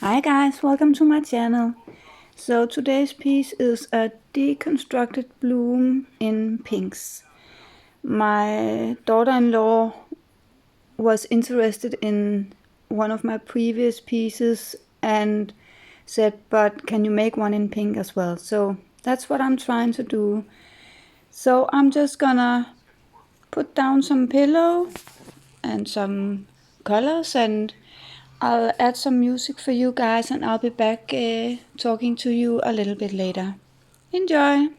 Hi guys, welcome to my channel. So today's piece is a deconstructed bloom in pinks. My daughter-in-law was interested in one of my previous pieces and said, but can you make one in pink as well? So that's what I'm trying to do. So I'm just gonna put down some pillow and some colors, and I'll add some music for you guys, and I'll be back talking to you a little bit later. Enjoy!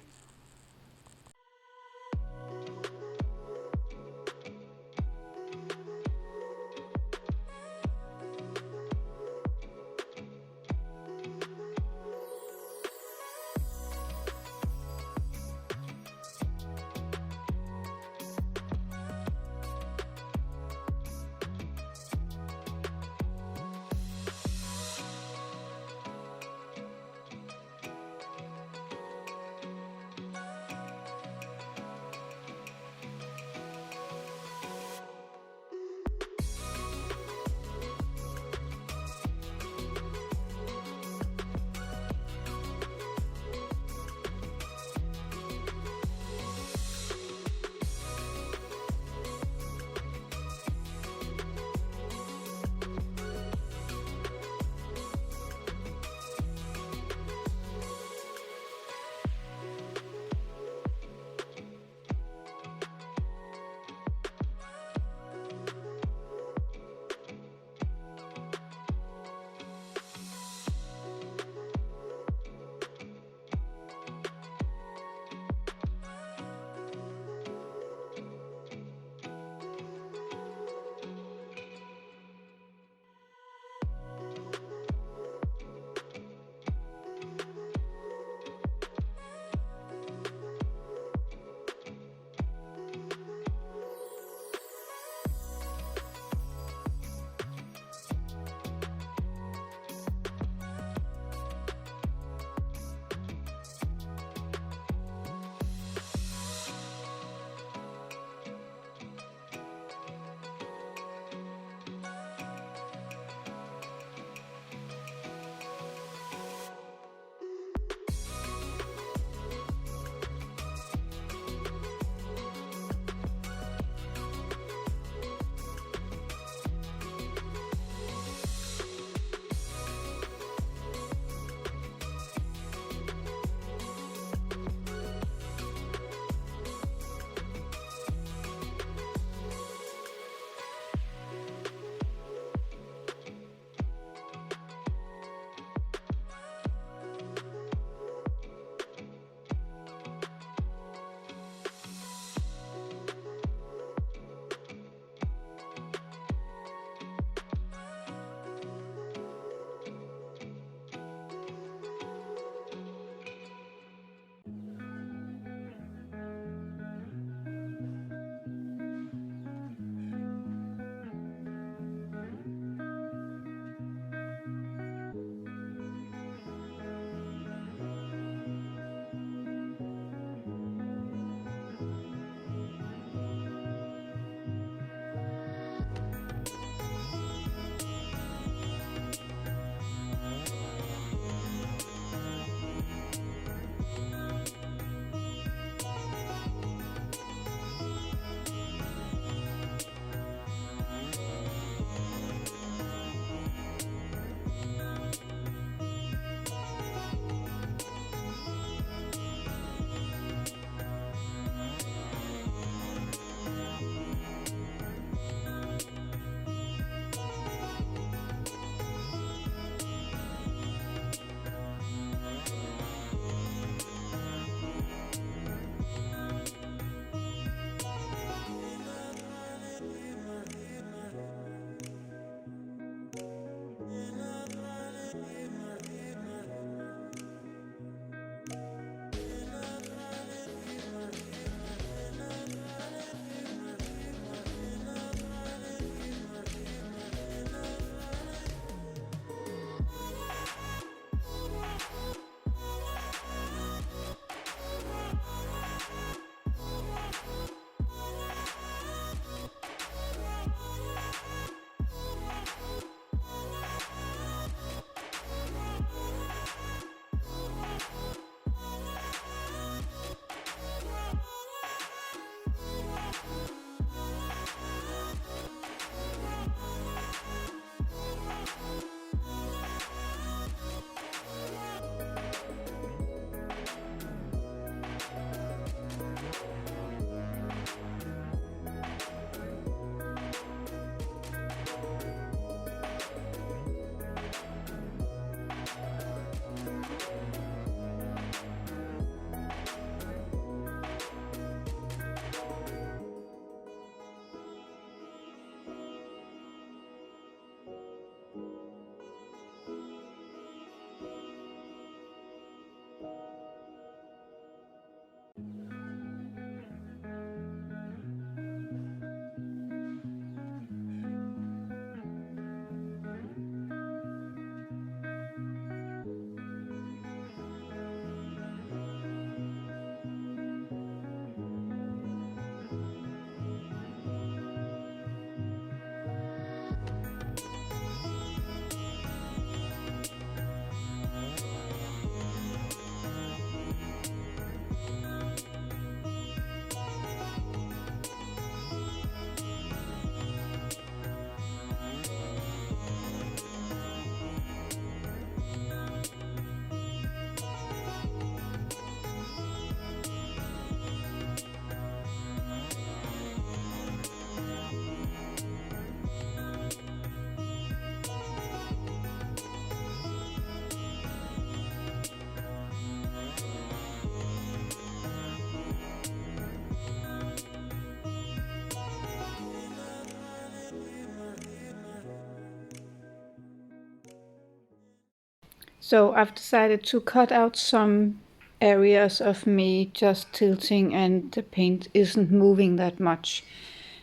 So I've decided to cut out some areas of me just tilting and the paint isn't moving that much.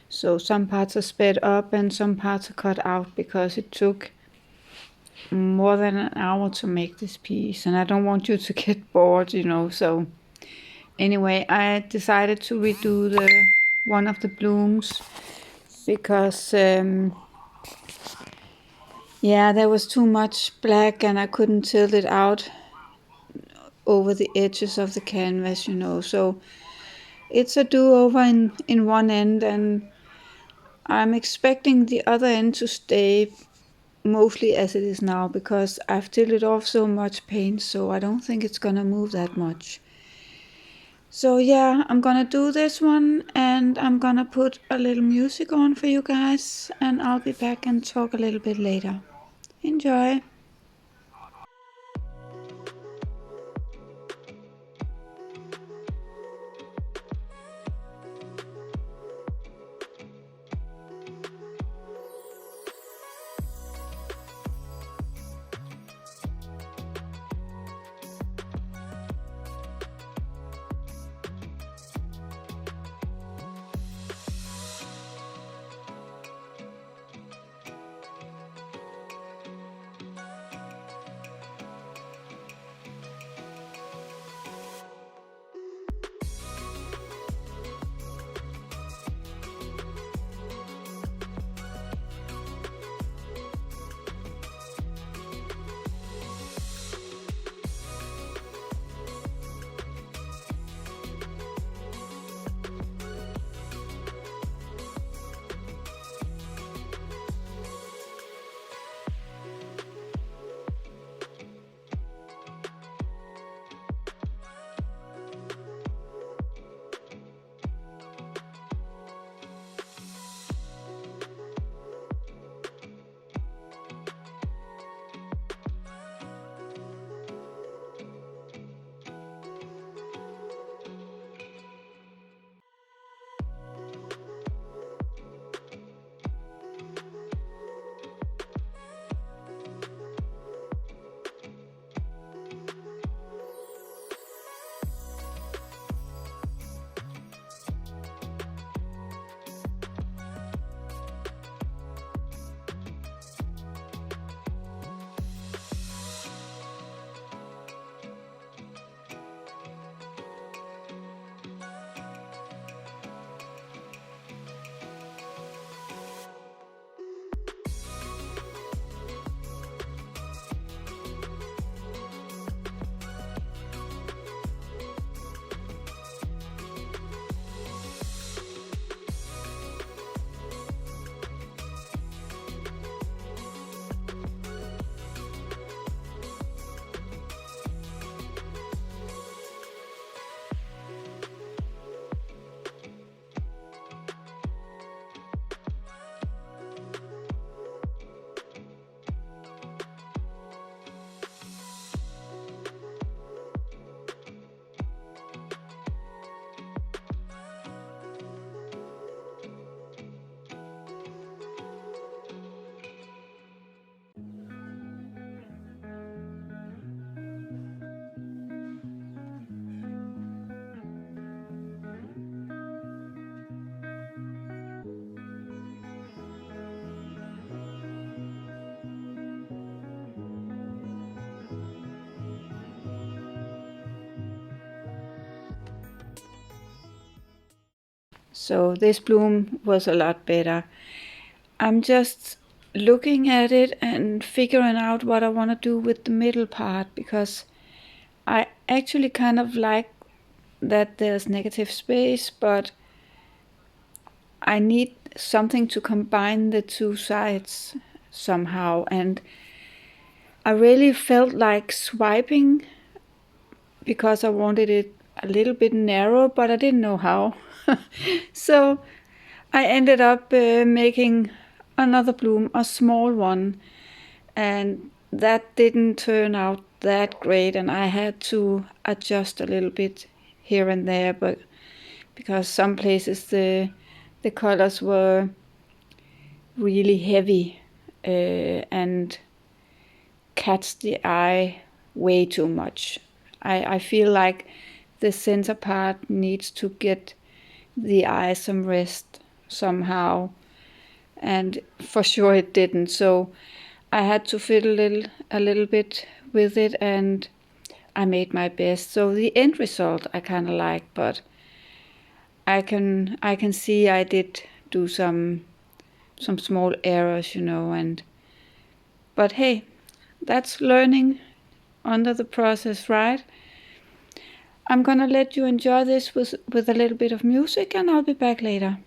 So some parts are sped up and some parts are cut out because it took more than an hour to make this piece and I don't want you to get bored, you know. So anyway, I decided to redo one of the blooms because yeah, there was too much black and I couldn't tilt it out over the edges of the canvas, you know. So it's a do-over in one end, and I'm expecting the other end to stay mostly as it is now because I've tilted off so much paint, so I don't think it's gonna move that much. So yeah, I'm gonna do this one and I'm gonna put a little music on for you guys and I'll be back and talk a little bit later. Enjoy! So this bloom was a lot better. I'm just looking at it and figuring out what I want to do with the middle part because I actually kind of like that there's negative space, but I need something to combine the two sides somehow, and I really felt like swiping because I wanted it a little bit narrow, but I didn't know how. So I ended up making another bloom, a small one, and that didn't turn out that great, and I had to adjust a little bit here and there, but because some places the colors were really heavy and catch the eye way too much. I feel like the center part needs to get the eye some rest somehow, and for sure it didn't. So I had to fiddle a little bit with it, and I made my best. So the end result I kind of like, but I can see I did do some small errors, but hey, that's learning under the process, right? I'm gonna let you enjoy this with a little bit of music, and I'll be back later.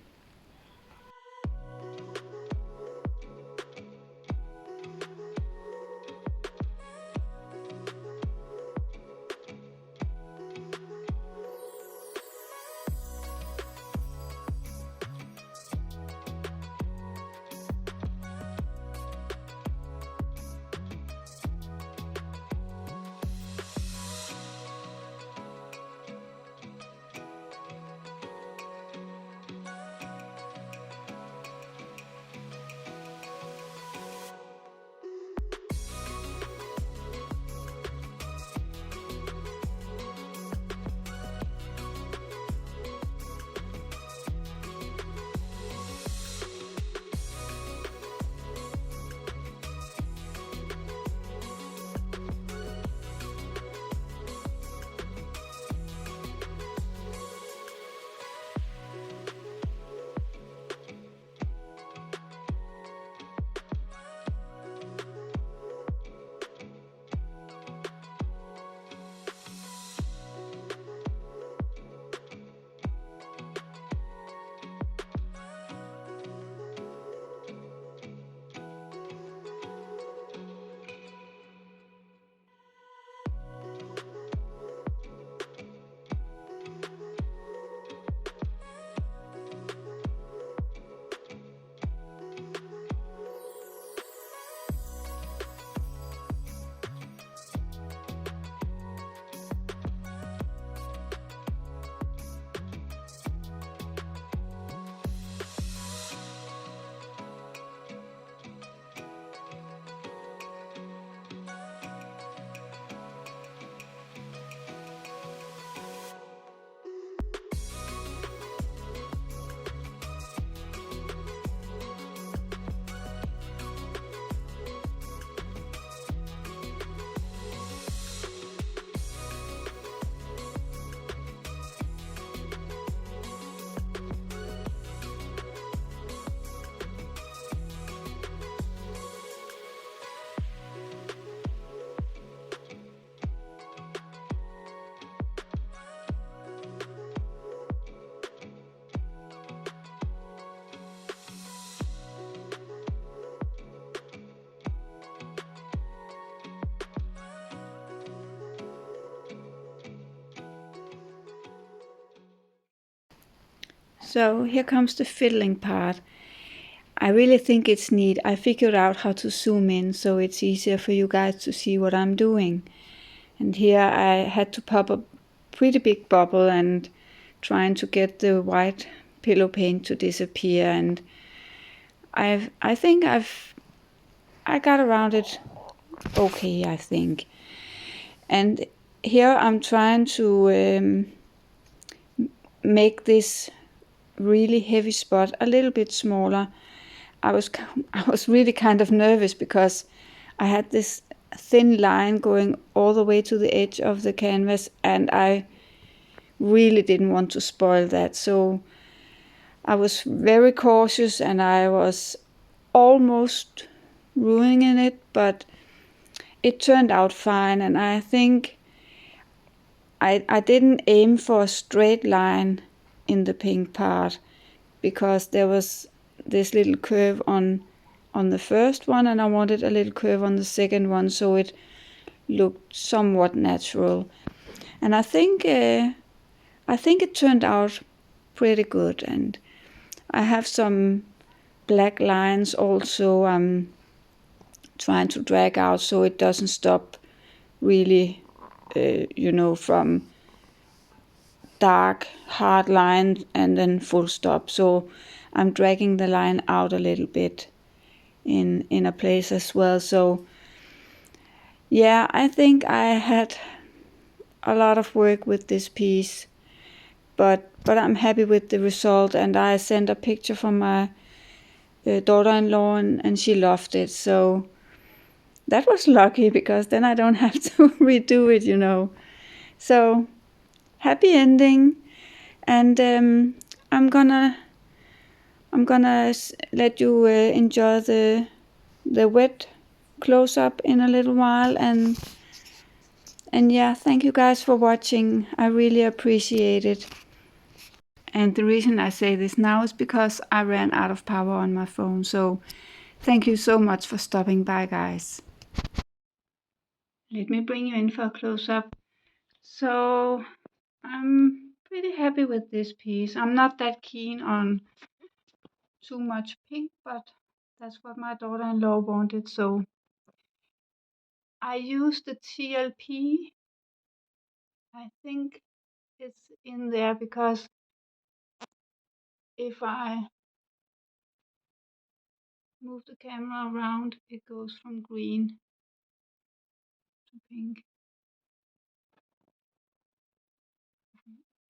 So here comes the fiddling part. I really think it's neat. I figured out how to zoom in so it's easier for you guys to see what I'm doing. And here I had to pop a pretty big bubble and trying to get the white pillow paint to disappear, and I think I got around it okay, I think. And here I'm trying to make this really heavy spot a little bit smaller. I was really kind of nervous because I had this thin line going all the way to the edge of the canvas, and I really didn't want to spoil that. So I was very cautious, and I was almost ruining it, but it turned out fine. And I think I didn't aim for a straight line in the pink part, because there was this little curve on the first one, and I wanted a little curve on the second one, so it looked somewhat natural. And I think it turned out pretty good. And I have some black lines also I'm trying to drag out so it doesn't stop really, from dark hard line and then full stop. So I'm dragging the line out a little bit in a place as well. So Yeah, I think I had a lot of work with this piece, but I'm happy with the result, and I sent a picture from my daughter-in-law, and she loved it. So that was lucky, because then I don't have to redo it, you know. So happy ending, and I'm gonna let you enjoy the wet close-up in a little while, and yeah, thank you guys for watching. I really appreciate it. And the reason I say this now is because I ran out of power on my phone. So thank you so much for stopping by, guys. Let me bring you in for a close-up. So I'm pretty happy with this piece. I'm not that keen on too much pink, but that's what my daughter-in-law wanted. So I used the TLP. I think it's in there because if I move the camera around, it goes from green to pink.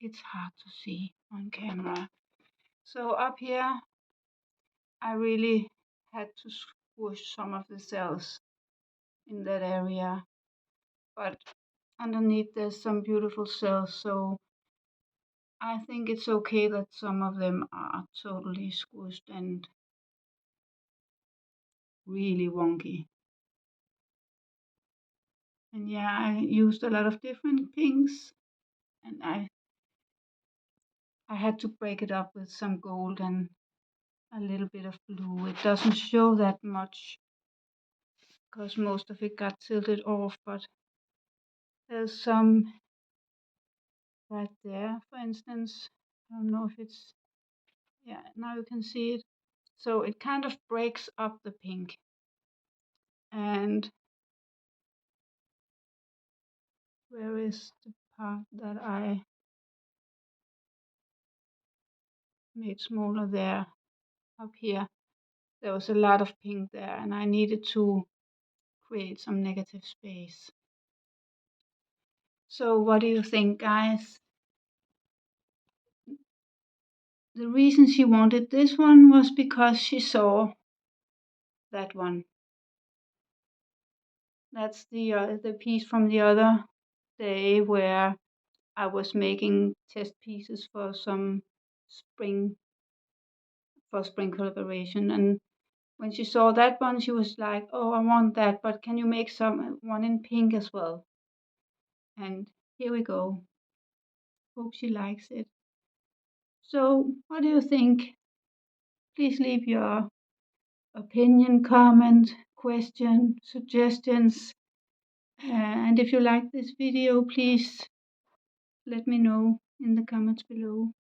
It's hard to see on camera. So up here, I really had to squish some of the cells in that area, but underneath there's some beautiful cells, so I think it's okay that some of them are totally squished and really wonky. And yeah, I used a lot of different pinks, and I had to break it up with some gold and a little bit of blue. It doesn't show that much because most of it got tilted off, but there's some right there, for instance. I don't know if it's, yeah, now you can see it. So it kind of breaks up the pink. And where is the part that I made smaller there? Up here. There was a lot of pink there, and I needed to create some negative space. So what do you think, guys? The reason she wanted this one was because she saw that one. That's the piece from the other day where I was making test pieces for some spring collaboration, and when she saw that one, she was like, "Oh, I want that, but can you make one in pink as well?" And here we go. Hope she likes it. So, what do you think? Please leave your opinion, comment, question, suggestions. And if you like this video, please let me know in the comments below.